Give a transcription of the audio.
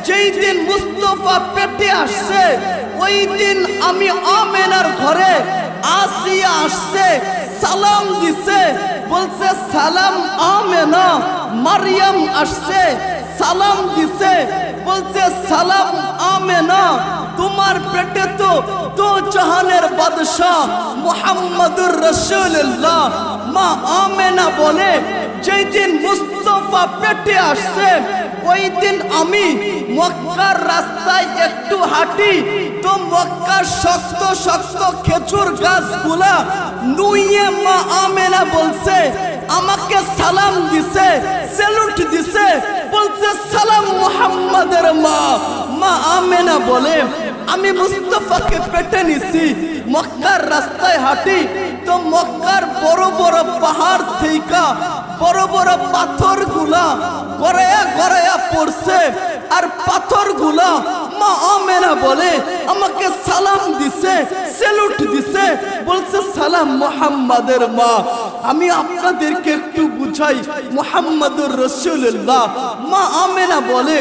যেই দিন মুস্তাফা পেটে আসছে ওই দিন আমি আমেনার ঘরে আসিয়া আসছে, সালাম দিছে, বলছে সালাম আমেনা। মারিয়াম আসছে, সালাম দিছে, বলছে সালাম আমেনা। তোমার পেটে তো জাহানের বাদশাহ মুহাম্মদুর রাসূলুল্লাহ। মা আমেনা বলে যেই দিন মুস্তাফা পেটে আসছে ওই দিন আমি মক্কার রাস্তায় একটু হাঁটি, তো মক্কার শক্ত শক্ত খেজুর গাছগুলা নুইয়ে মা আমেনা বলছে, আমাকে সালাম দিছে, স্যালুট দিছে, বলছে সালাম মুহাম্মাদের মা। মা আমেনা বলে আমি মুস্তাফাকে পেটে নিছি, মক্কার রাস্তায় হাঁটি, তো মক্কার বড় বড় পাহাড় থেকে বড় বড় পাথরগুলা গড়ায়া গড়ায়া পড়ছে, আর পাথরগুলা মা আমেনা বলে আমাকে সালাম দিছে, স্যালুট দিছে, বলছে সালাম মুহাম্মাদের মা। আমি আপনাদেরকে একটু বুঝাই মুহাম্মাদুর রাসূলুল্লাহ। মা আমেনা বলে